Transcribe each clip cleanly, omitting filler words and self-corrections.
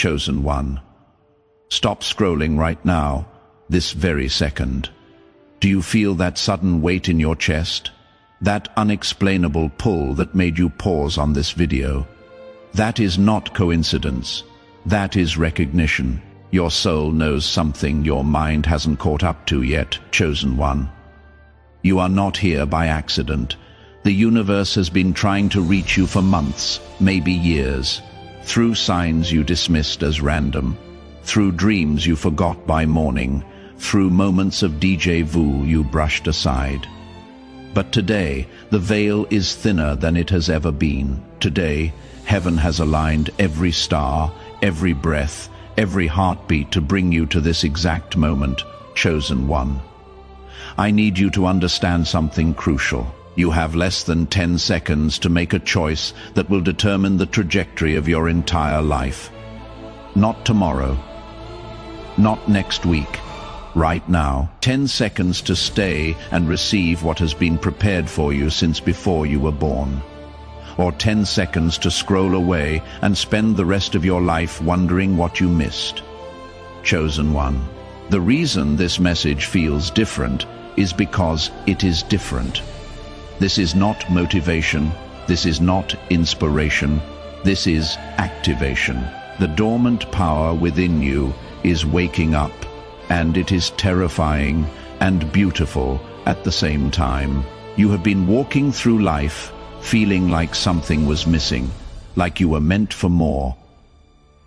Chosen one. Stop scrolling right now, this very second. Do you feel that sudden weight in your chest? That unexplainable pull that made you pause on this video? That is not coincidence. That is recognition. Your soul knows something your mind hasn't caught up to yet, chosen one. You are not here by accident. The universe has been trying to reach you for months, maybe years, through signs you dismissed as random, through dreams you forgot by morning, through moments of déjà vu you brushed aside. But today, the veil is thinner than it has ever been. Today, heaven has aligned every star, every breath, every heartbeat to bring you to this exact moment, chosen one. I need you to understand something crucial. You have less than 10 seconds to make a choice that will determine the trajectory of your entire life. Not tomorrow, not next week. Right now, 10 seconds to stay and receive what has been prepared for you since before you were born. Or 10 seconds to scroll away and spend the rest of your life wondering what you missed. Chosen one. The reason this message feels different is because it is different. This is not motivation. This is not inspiration. This is activation. The dormant power within you is waking up, and it is terrifying and beautiful at the same time. You have been walking through life feeling like something was missing, like you were meant for more,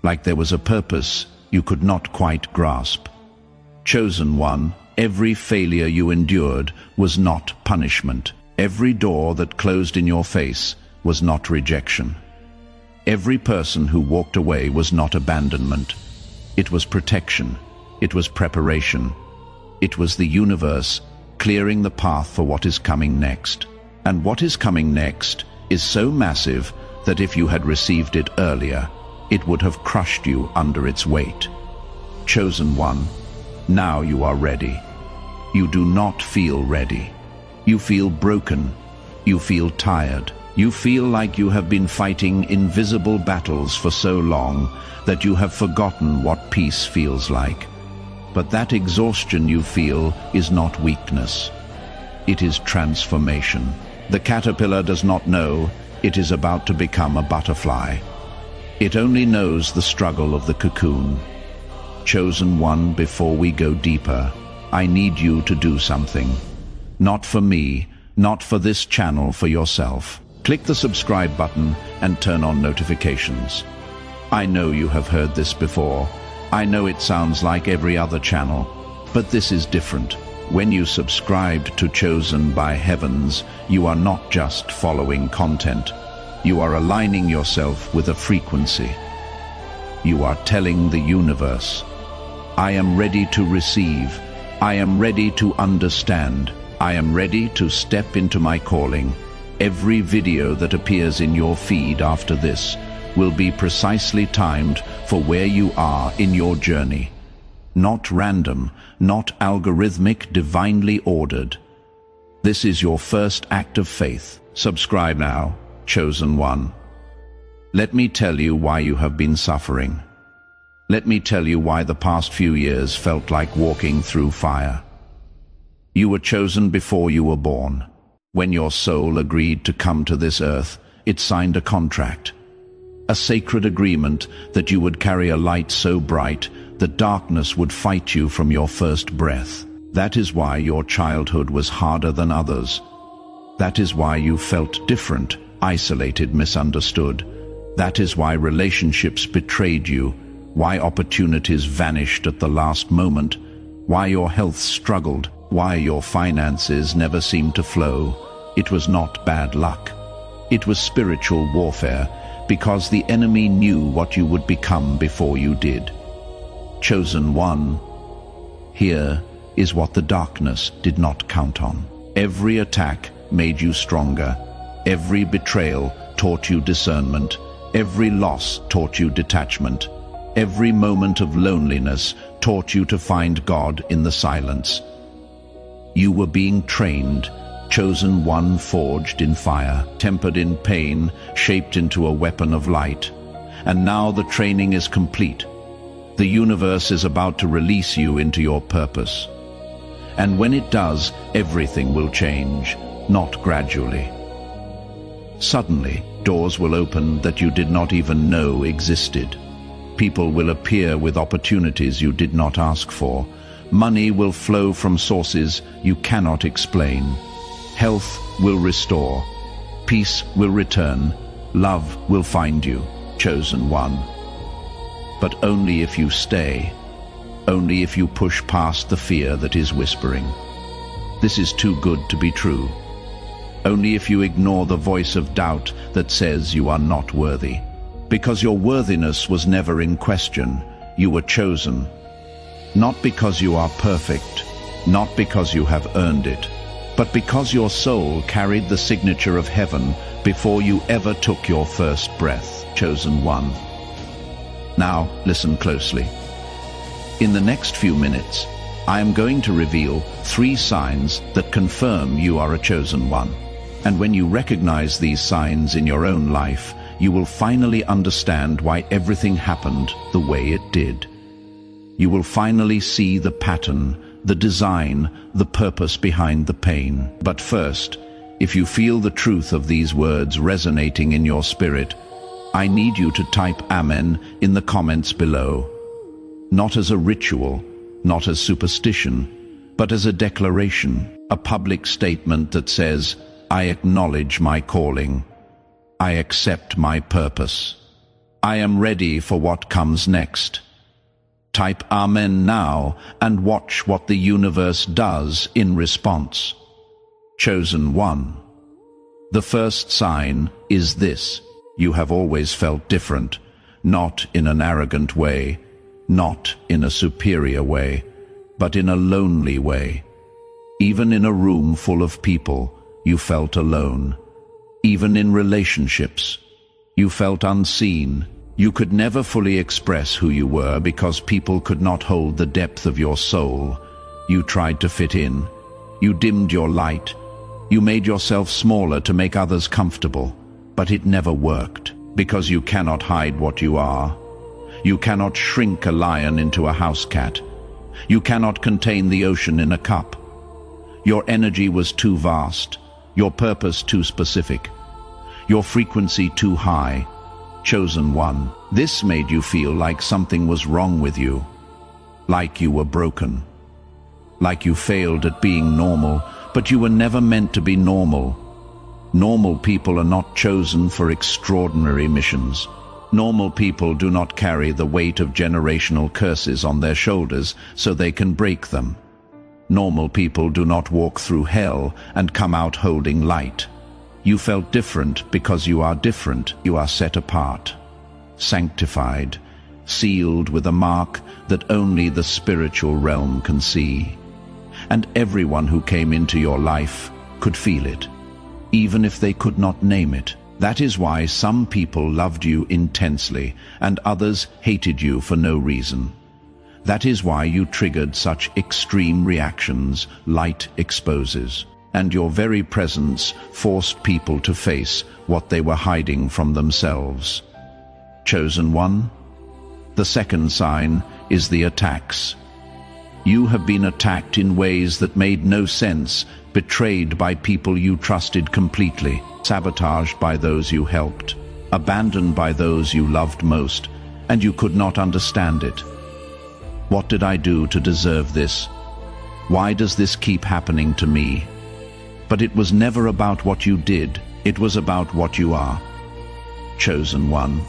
like there was a purpose you could not quite grasp. Chosen one, every failure you endured was not punishment. Every door that closed in your face was not rejection. Every person who walked away was not abandonment. It was protection. It was preparation. It was the universe clearing the path for what is coming next. And what is coming next is so massive that if you had received it earlier, it would have crushed you under its weight. Chosen one, now you are ready. You do not feel ready. You feel broken. You feel tired. You feel like you have been fighting invisible battles for so long that you have forgotten what peace feels like. But that exhaustion you feel is not weakness. It is transformation. The caterpillar does not know it is about to become a butterfly. It only knows the struggle of the cocoon. Chosen one, before we go deeper, I need you to do something. Not for me, not for this channel, for yourself. Click the subscribe button and turn on notifications. I know you have heard this before. I know it sounds like every other channel, but this is different. When you subscribed to Chosen by Heavens, you are not just following content. You are aligning yourself with a frequency. You are telling the universe, I am ready to receive. I am ready to understand. I am ready to step into my calling. Every video that appears in your feed after this will be precisely timed for where you are in your journey. Not random, not algorithmic, divinely ordered. This is your first act of faith. Subscribe now, chosen one. Let me tell you why you have been suffering. Let me tell you why the past few years felt like walking through fire. You were chosen before you were born. When your soul agreed to come to this earth, it signed a contract. A sacred agreement that you would carry a light so bright that darkness would fight you from your first breath. That is why your childhood was harder than others. That is why you felt different, isolated, misunderstood. That is why relationships betrayed you, why opportunities vanished at the last moment, why your health struggled, why your finances never seemed to flow. It was not bad luck. It was spiritual warfare, because the enemy knew what you would become before you did. Chosen one, here is what the darkness did not count on. Every attack made you stronger. Every betrayal taught you discernment. Every loss taught you detachment. Every moment of loneliness taught you to find God in the silence. You were being trained, chosen one, forged in fire, tempered in pain, shaped into a weapon of light. and now the training is complete. The universe is about to release you into your purpose. And when it does, everything will change, not gradually. Suddenly, doors will open that you did not even know existed. People will appear with opportunities you did not ask for. Money will flow from sources you cannot explain. Health will restore. Peace will return. Love will find you, chosen one. But only if you stay. Only if you push past the fear that is whispering, "This is too good to be true." Only if you ignore the voice of doubt that says you are not worthy. Because your worthiness was never in question. You were chosen. Not because you are perfect, not because you have earned it, but because your soul carried the signature of heaven before you ever took your first breath, chosen one. Now, listen closely. In the next few minutes, I am going to reveal 3 signs that confirm you are a chosen one. And when you recognize these signs in your own life, you will finally understand why everything happened the way it did. You will finally see the pattern, the design, the purpose behind the pain. But first, if you feel the truth of these words resonating in your spirit, I need you to type Amen in the comments below. Not as a ritual, not as superstition, but as a declaration, a public statement that says, I acknowledge my calling. I accept my purpose. I am ready for what comes next. Type Amen now and watch what the universe does in response. Chosen one. The first sign is this. You have always felt different, not in an arrogant way, not in a superior way, but in a lonely way. Even in a room full of people, you felt alone. Even in relationships, you felt unseen. You could never fully express who you were because people could not hold the depth of your soul. You tried to fit in. You dimmed your light. You made yourself smaller to make others comfortable. But it never worked, because you cannot hide what you are. You cannot shrink a lion into a house cat. You cannot contain the ocean in a cup. Your energy was too vast, your purpose too specific, your frequency too high. Chosen one. This made you feel like something was wrong with you, like you were broken, like you failed at being normal, but you were never meant to be normal. Normal people are not chosen for extraordinary missions. Normal people do not carry the weight of generational curses on their shoulders so they can break them. Normal people do not walk through hell and come out holding light. You felt different because you are different. You are set apart, sanctified, sealed with a mark that only the spiritual realm can see. And everyone who came into your life could feel it, even if they could not name it. That is why some people loved you intensely and others hated you for no reason. That is why you triggered such extreme reactions light exposes. And your very presence forced people to face what they were hiding from themselves. Chosen one. The second sign is the attacks. You have been attacked in ways that made no sense, betrayed by people you trusted completely, sabotaged by those you helped, abandoned by those you loved most, and you could not understand it. What did I do to deserve this? Why does this keep happening to me? But it was never about what you did, it was about what you are. Chosen one.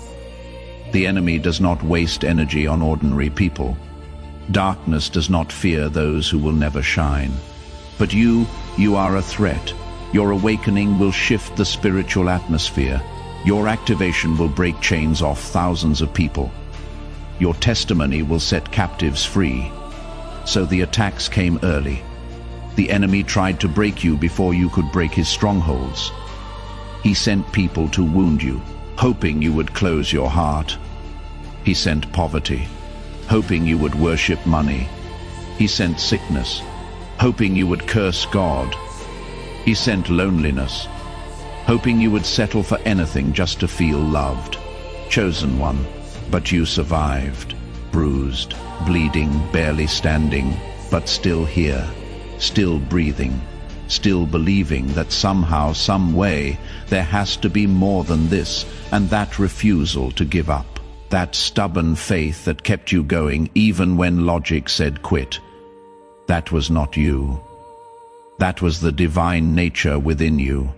The enemy does not waste energy on ordinary people. Darkness does not fear those who will never shine. But you are a threat. Your awakening will shift the spiritual atmosphere. Your activation will break chains off thousands of people. Your testimony will set captives free. So the attacks came early. The enemy tried to break you before you could break his strongholds. He sent people to wound you, hoping you would close your heart. He sent poverty, hoping you would worship money. He sent sickness, hoping you would curse God. He sent loneliness, hoping you would settle for anything just to feel loved. Chosen one, but you survived, bruised, bleeding, barely standing, but still here, still breathing, still believing that somehow, some way, there has to be more than this, and that refusal to give up, that stubborn faith that kept you going even when logic said quit. That was not you. That was the divine nature within you.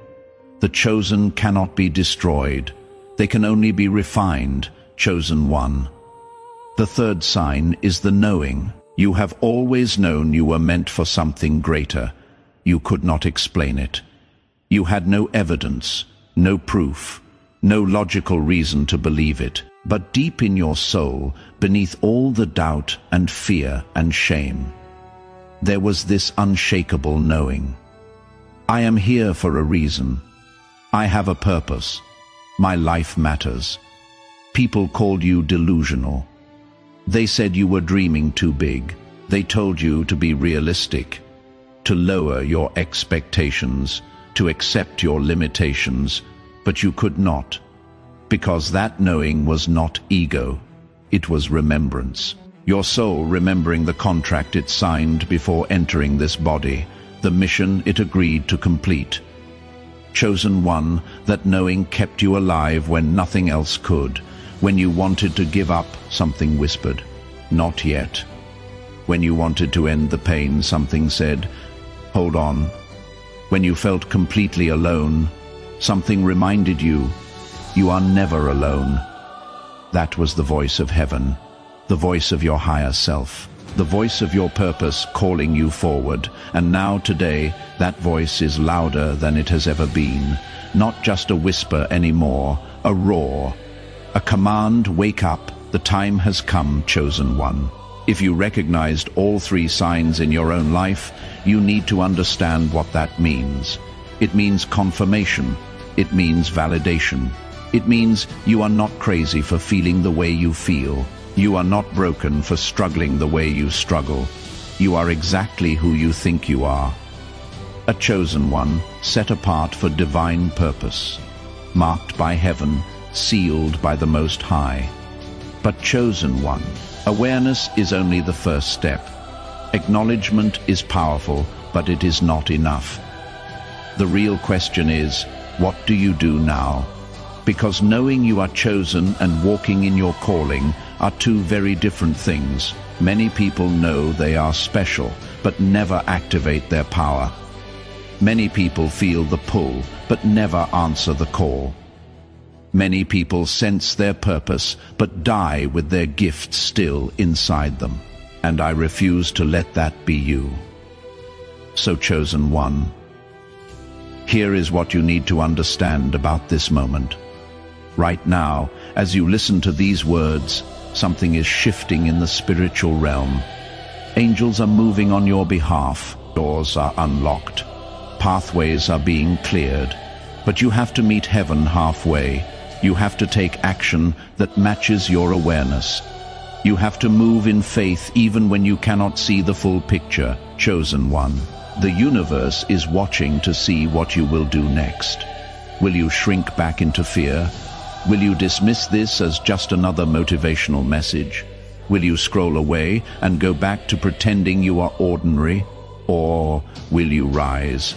The chosen cannot be destroyed. They can only be refined, chosen one. The third sign is the knowing. You have always known you were meant for something greater. You could not explain it. You had no evidence, no proof, no logical reason to believe it. But deep in your soul, beneath all the doubt and fear and shame, there was this unshakable knowing. I am here for a reason. I have a purpose. My life matters. People called you delusional. They said you were dreaming too big. They told you to be realistic, to lower your expectations, to accept your limitations, but you could not, because that knowing was not ego, it was remembrance. Your soul remembering the contract it signed before entering this body, the mission it agreed to complete. Chosen one, that knowing kept you alive when nothing else could. When you wanted to give up, something whispered, "Not yet." When you wanted to end the pain, something said, "Hold on." When you felt completely alone, something reminded you, "You are never alone." That was the voice of heaven, the voice of your higher self, the voice of your purpose calling you forward. And now today, that voice is louder than it has ever been. Not just a whisper anymore, a roar, a command, wake up, the time has come, chosen one. If you recognized all three signs in your own life, you need to understand what that means. It means confirmation. It means validation. It means you are not crazy for feeling the way you feel. You are not broken for struggling the way you struggle. You are exactly who you think you are. A chosen one, set apart for divine purpose, marked by heaven, sealed by the Most High. But chosen one, awareness is only the first step. Acknowledgement is powerful, but it is not enough. The real question is, what do you do now? Because knowing you are chosen and walking in your calling are two very different things. Many people know they are special, but never activate their power. Many people feel the pull, but never answer the call. Many people sense their purpose, but die with their gifts still inside them. And I refuse to let that be you. So chosen one, here is what you need to understand about this moment. Right now, as you listen to these words, something is shifting in the spiritual realm. Angels are moving on your behalf. Doors are unlocked. Pathways are being cleared. But you have to meet heaven halfway. You have to take action that matches your awareness. You have to move in faith even when you cannot see the full picture, chosen one. The universe is watching to see what you will do next. Will you shrink back into fear? Will you dismiss this as just another motivational message? Will you scroll away and go back to pretending you are ordinary? Or will you rise?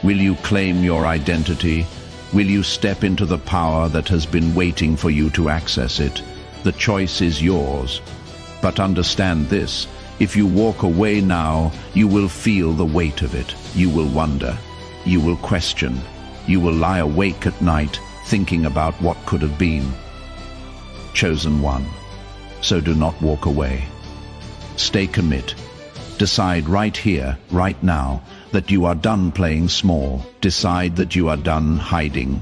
Will you claim your identity? Will you step into the power that has been waiting for you to access it? The choice is yours. But understand this, if you walk away now, you will feel the weight of it. You will wonder. You will question. You will lie awake at night, thinking about what could have been. Chosen one, so do not walk away. Stay commit. Decide right here, right now, that you are done playing small. Decide that you are done hiding.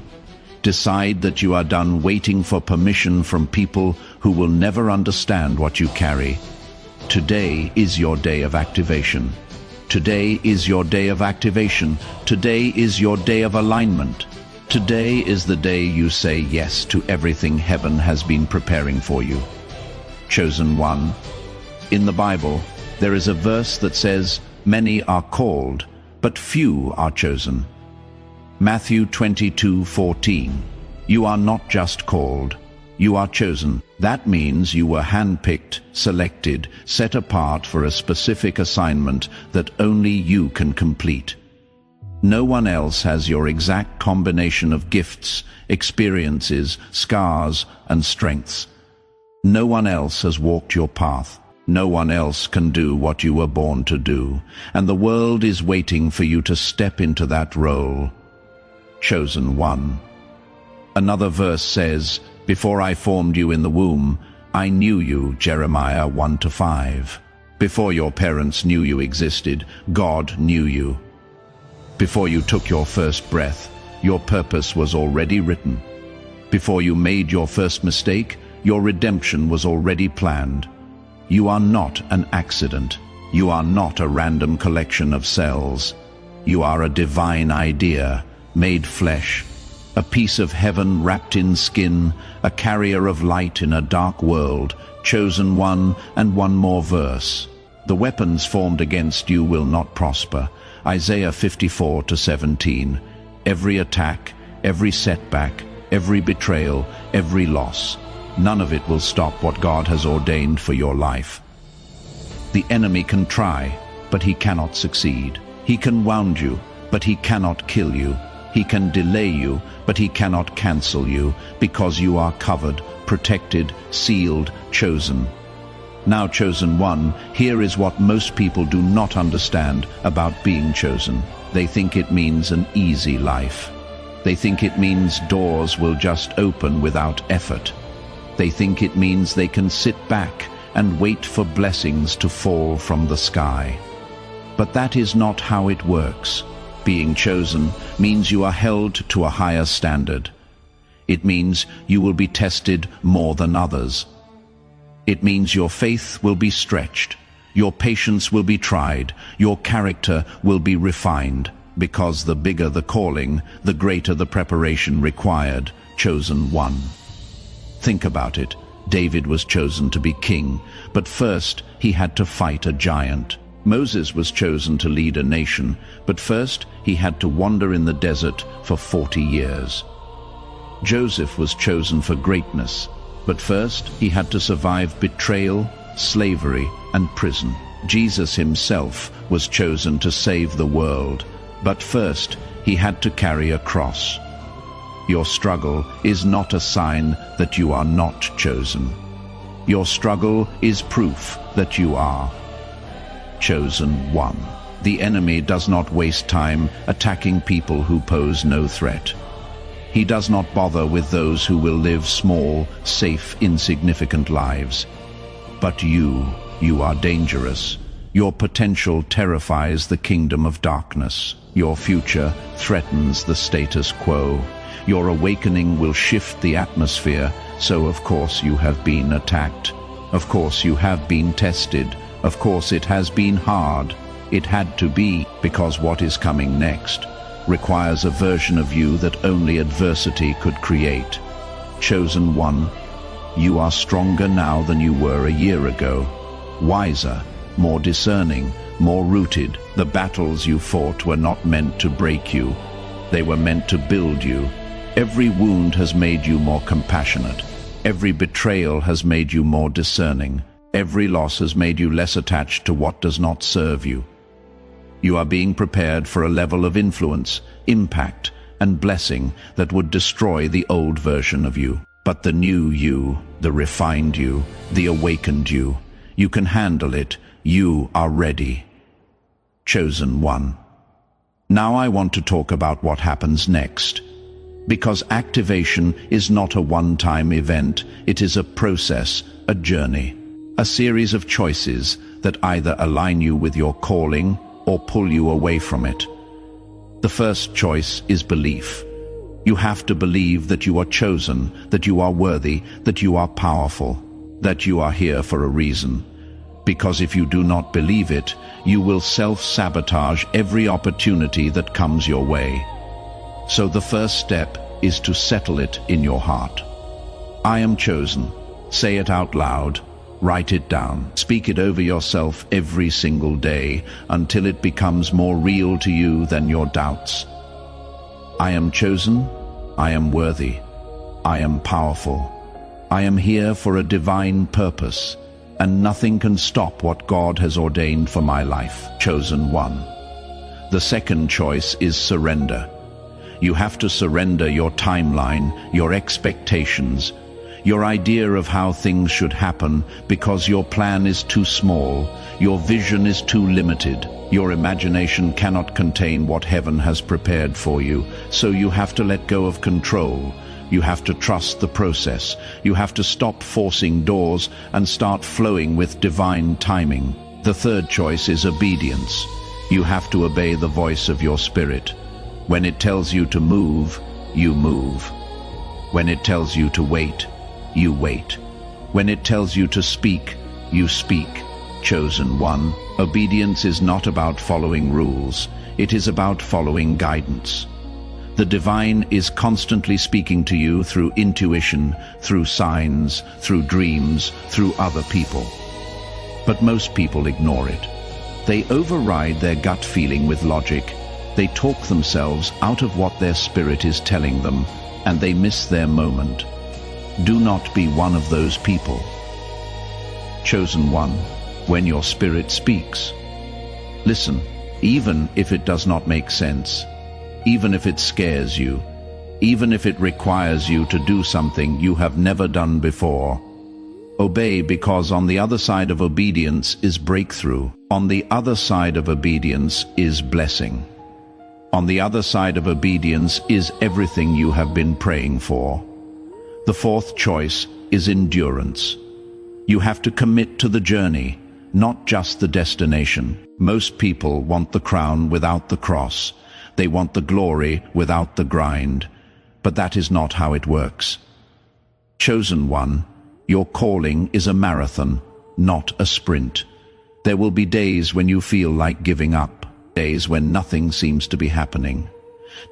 Decide that you are done waiting for permission from people who will never understand what you carry. Today is your day of activation. Today is your day of activation. Today is your day of alignment. Today is the day you say yes to everything heaven has been preparing for you. Chosen one, in the Bible, there is a verse that says, "Many are called, but few are chosen." Matthew 22:14. You are not just called, You are chosen. That means you were handpicked, selected, set apart for a specific assignment that only you can complete. No one else has your exact combination of gifts, experiences, scars, and strengths. No one else has walked your path. No one else can do what you were born to do, and the world is waiting for you to step into that role. Chosen one. Another verse says, "Before I formed you in the womb, I knew you," Jeremiah 1-5. Before your parents knew you existed, God knew you. Before you took your first breath, your purpose was already written. Before you made your first mistake, your redemption was already planned. You are not an accident. You are not a random collection of cells. You are a divine idea, made flesh, a piece of heaven wrapped in skin, a carrier of light in a dark world, chosen one. And one more verse. The weapons formed against you will not prosper. Isaiah 54-17. Every attack, every setback, every betrayal, every loss, none of it will stop what God has ordained for your life. The enemy can try, but he cannot succeed. He can wound you, but he cannot kill you. He can delay you, but he cannot cancel you, because you are covered, protected, sealed, chosen. Now, chosen one, here is what most people do not understand about being chosen. They think it means an easy life. They think it means doors will just open without effort. They think it means they can sit back and wait for blessings to fall from the sky. But that is not how it works. Being chosen means you are held to a higher standard. It means you will be tested more than others. It means your faith will be stretched, your patience will be tried, your character will be refined, because the bigger the calling, the greater the preparation required. Chosen one. Think about it. David was chosen to be king, but first he had to fight a giant. Moses was chosen to lead a nation, but first he had to wander in the desert for 40 years. Joseph was chosen for greatness, but first he had to survive betrayal, slavery, and prison. Jesus himself was chosen to save the world, but first he had to carry a cross. Your struggle is not a sign that you are not chosen. Your struggle is proof that you are chosen one. The enemy does not waste time attacking people who pose no threat. He does not bother with those who will live small, safe, insignificant lives. But you are dangerous. Your potential terrifies the kingdom of darkness. Your future threatens the status quo. Your awakening will shift the atmosphere, so of course you have been attacked. Of course you have been tested. Of course it has been hard. It had to be, because what is coming next requires a version of you that only adversity could create. Chosen one, you are stronger now than you were a year ago. Wiser, more discerning, more rooted. The battles you fought were not meant to break you. They were meant to build you. Every wound has made you more compassionate. Every betrayal has made you more discerning. Every loss has made you less attached to what does not serve you. You are being prepared for a level of influence, impact, and blessing that would destroy the old version of you. But the new you, the refined you, the awakened you, you can handle it. You are ready. Chosen one. Now I want to talk about what happens next. Because activation is not a one-time event, it is a process, a journey, a series of choices that either align you with your calling or pull you away from it. The first choice is belief. You have to believe that you are chosen, that you are worthy, that you are powerful, that you are here for a reason. Because if you do not believe it, you will self-sabotage every opportunity that comes your way. So the first step is to settle it in your heart. I am chosen. Say it out loud. Write it down. Speak it over yourself every single day until it becomes more real to you than your doubts. I am chosen. I am worthy. I am powerful. I am here for a divine purpose, and nothing can stop what God has ordained for my life. Chosen one. The second choice is surrender. You have to surrender your timeline, your expectations, your idea of how things should happen, because your plan is too small, your vision is too limited, your imagination cannot contain what heaven has prepared for you, so you have to let go of control. You have to trust the process. You have to stop forcing doors and start flowing with divine timing. The third choice is obedience. You have to obey the voice of your spirit. When it tells you to move, you move. When it tells you to wait, you wait. When it tells you to speak, you speak. Chosen one. Obedience is not about following rules. It is about following guidance. The divine is constantly speaking to you through intuition, through signs, through dreams, through other people. But most people ignore it. They override their gut feeling with logic. They talk themselves out of what their spirit is telling them, and they miss their moment. Do not be one of those people. Chosen one. When your spirit speaks, listen, even if it does not make sense. Even if it scares you, even if it requires you to do something you have never done before. Obey, because on the other side of obedience is breakthrough. On the other side of obedience is blessing. On the other side of obedience is everything you have been praying for. The fourth choice is endurance. You have to commit to the journey, not just the destination. Most people want the crown without the cross. They want the glory without the grind, but that is not how it works. Chosen one, your calling is a marathon, not a sprint. There will be days when you feel like giving up, days when nothing seems to be happening,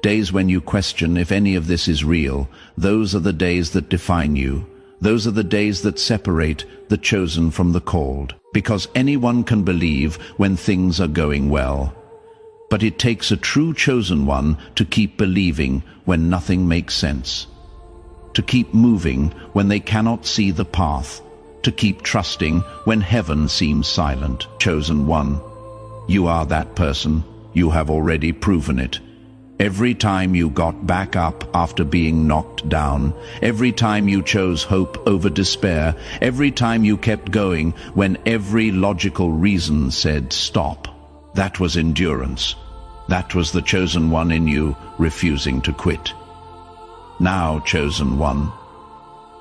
days when you question if any of this is real. Those are the days that define you. Those are the days that separate the chosen from the called, because anyone can believe when things are going well. But it takes a true chosen one to keep believing when nothing makes sense, to keep moving when they cannot see the path, to keep trusting when heaven seems silent. Chosen one, you are that person. You have already proven it. Every time you got back up after being knocked down, every time you chose hope over despair, every time you kept going when every logical reason said stop. That was endurance. That was the chosen one in you refusing to quit. Now, chosen one,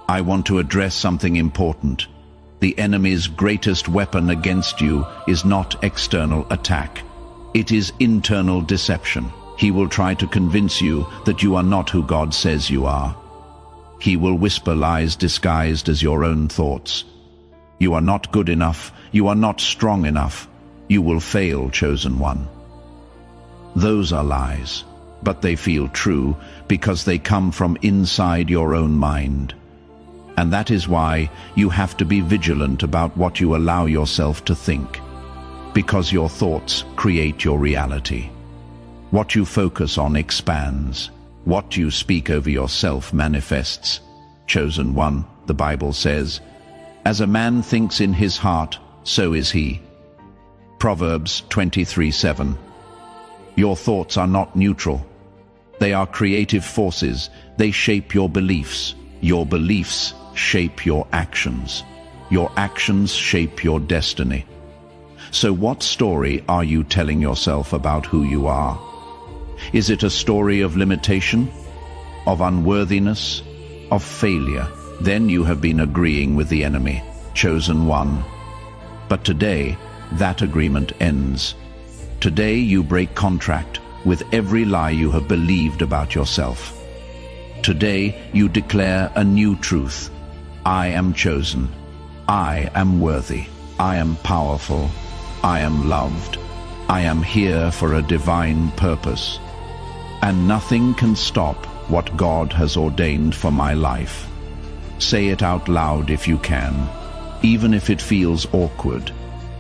I want to address something important. The enemy's greatest weapon against you is not external attack. It is internal deception. He will try to convince you that you are not who God says you are. He will whisper lies disguised as your own thoughts. You are not good enough. You are not strong enough. You will fail, chosen one. Those are lies, but they feel true because they come from inside your own mind. And that is why you have to be vigilant about what you allow yourself to think, because your thoughts create your reality. What you focus on expands. What you speak over yourself manifests. Chosen one, the Bible says, as a man thinks in his heart, so is he. Proverbs 23:7. Your thoughts are not neutral. They are creative forces. They shape your beliefs. Your beliefs shape your actions. Your actions shape your destiny. So what story are you telling yourself about who you are? Is it a story of limitation, of unworthiness, of failure? Then you have been agreeing with the enemy, chosen one. But today, that agreement ends. Today you break contract with every lie you have believed about yourself. Today you declare a new truth. I am chosen. I am worthy. I am powerful. I am loved. I am here for a divine purpose. And nothing can stop what God has ordained for my life. Say it out loud if you can, even if it feels awkward.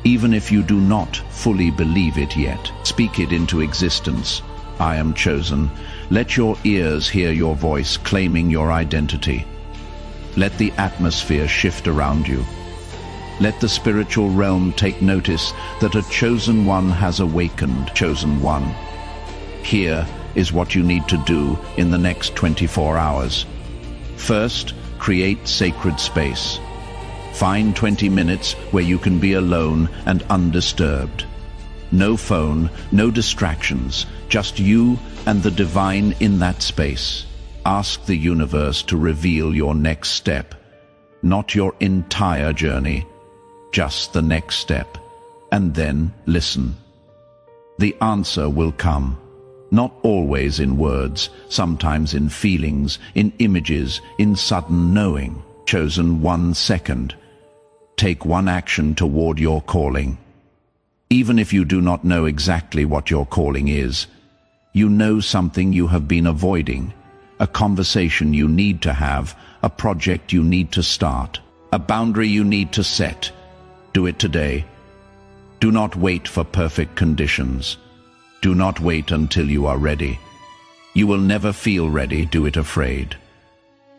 Even if you do not fully believe it yet, speak it into existence. I am chosen. Let your ears hear your voice claiming your identity. Let the atmosphere shift around you. Let the spiritual realm take notice that a chosen one has awakened. Chosen one. Here is what you need to do in the next 24 hours. First, create sacred space. Find 20 minutes where you can be alone and undisturbed. No phone, no distractions, just you and the divine in that space. Ask the universe to reveal your next step, not your entire journey, just the next step, and then listen. The answer will come, not always in words, sometimes in feelings, in images, in sudden knowing. Chosen 1 second. Take one action toward your calling. Even if you do not know exactly what your calling is, you know something you have been avoiding, a conversation you need to have, a project you need to start, a boundary you need to set. Do it today. Do not wait for perfect conditions. Do not wait until you are ready. You will never feel ready. Do it afraid.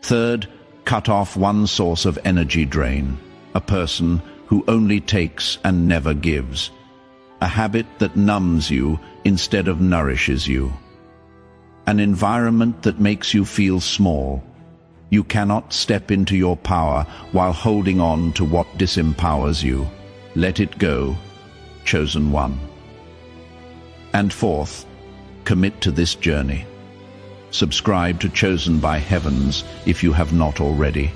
Third, cut off one source of energy drain, a person who only takes and never gives, a habit that numbs you instead of nourishes you, an environment that makes you feel small. You cannot step into your power while holding on to what disempowers you. Let it go, chosen one. And fourth, commit to this journey. Subscribe to Chosen by Heavens if you have not already.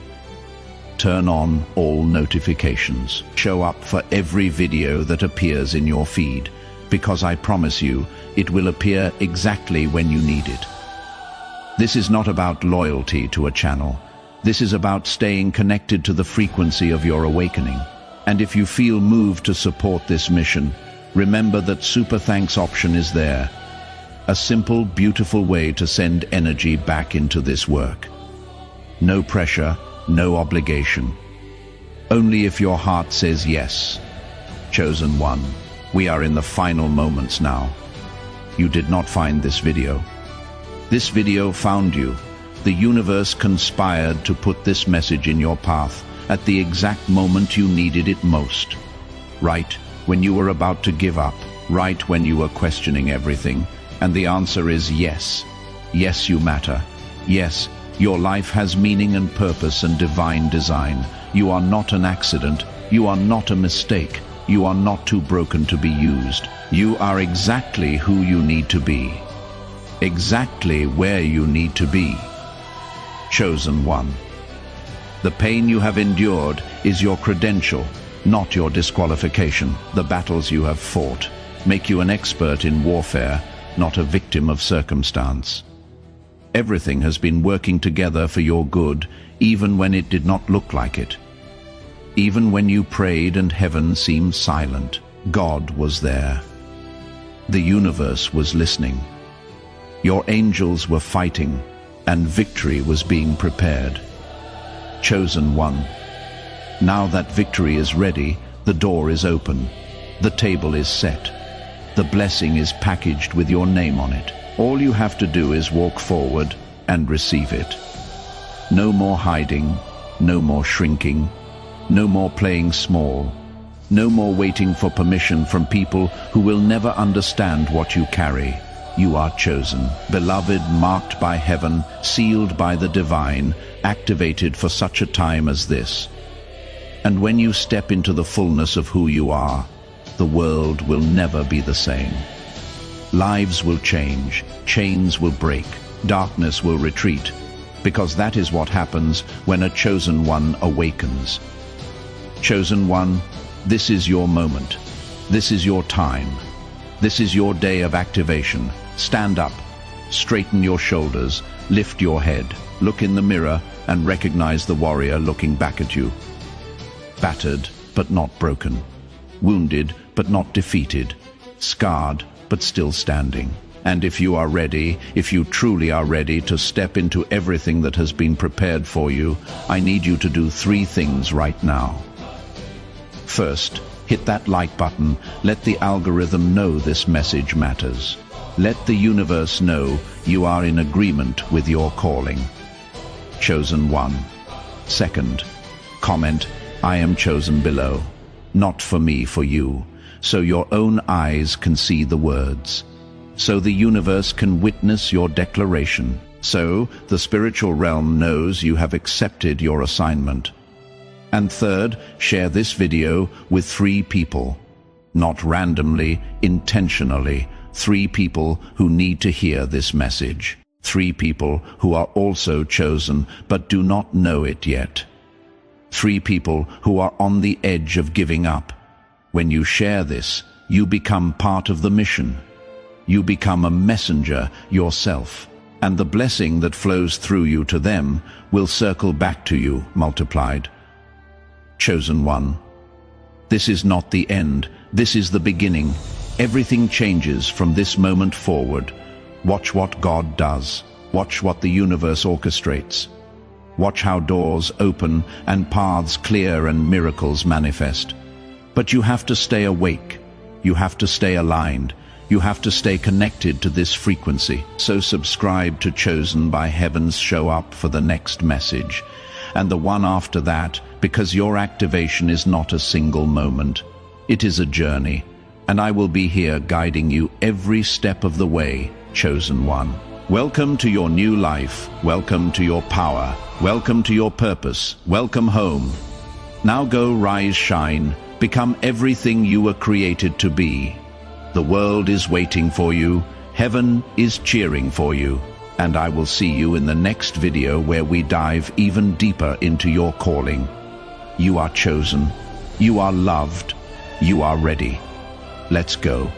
Turn on all notifications. Show up for every video that appears in your feed, because I promise you, it will appear exactly when you need it. This is not about loyalty to a channel. This is about staying connected to the frequency of your awakening. And if you feel moved to support this mission, remember that Super Thanks option is there. A simple, beautiful way to send energy back into this work. No pressure, no obligation. Only if your heart says yes. Chosen one, we are in the final moments now. You did not find this video. This video found you. The universe conspired to put this message in your path at the exact moment you needed it most. Right when you were about to give up, right when you were questioning everything. And the answer is yes. Yes, you matter. Yes, your life has meaning and purpose and divine design. You are not an accident. You are not a mistake. You are not too broken to be used. You are exactly who you need to be. Exactly where you need to be. Chosen one. The pain you have endured is your credential, not your disqualification. The battles you have fought make you an expert in warfare, not a victim of circumstance. Everything has been working together for your good, even when it did not look like it. Even when you prayed and heaven seemed silent, God was there. The universe was listening. Your angels were fighting, and victory was being prepared. Chosen one. Now that victory is ready, the door is open. The table is set. The blessing is packaged with your name on it. All you have to do is walk forward and receive it. No more hiding, no more shrinking, no more playing small, no more waiting for permission from people who will never understand what you carry. You are chosen, beloved, marked by heaven, sealed by the divine, activated for such a time as this. And when you step into the fullness of who you are, the world will never be the same. Lives will change, chains will break, darkness will retreat, because that is what happens when a chosen one awakens. Chosen one, this is your moment. This is your time. This is your day of activation. Stand up, straighten your shoulders, lift your head, look in the mirror and recognize the warrior looking back at you. Battered, but not broken. Wounded, but not defeated. Scarred, but still standing. And if you are ready, if you truly are ready to step into everything that has been prepared for you, I need you to do 3 things right now. First, hit that like button. Let the algorithm know this message matters. Let the universe know you are in agreement with your calling. Chosen one. Second, comment, "I am chosen" below. Not for me, for you, so your own eyes can see the words. So the universe can witness your declaration. So the spiritual realm knows you have accepted your assignment. And third, share this video with 3 people. Not randomly, intentionally. 3 people who need to hear this message. 3 people who are also chosen but do not know it yet. 3 people who are on the edge of giving up. When you share this, you become part of the mission. You become a messenger yourself, and the blessing that flows through you to them will circle back to you multiplied. Chosen one. This is not the end. This is the beginning. Everything changes from this moment forward. Watch what God does. Watch what the universe orchestrates. Watch how doors open and paths clear and miracles manifest. But you have to stay awake. You have to stay aligned. You have to stay connected to this frequency. So subscribe to Chosen by Heaven's show up for the next message, and the one after that, because your activation is not a single moment. It is a journey, and I will be here guiding you every step of the way, Chosen One. Welcome to your new life. Welcome to your power. Welcome to your purpose. Welcome home. Now go rise, shine, become everything you were created to be. The world is waiting for you. Heaven is cheering for you. And I will see you in the next video where we dive even deeper into your calling. You are chosen. You are loved. You are ready. Let's go.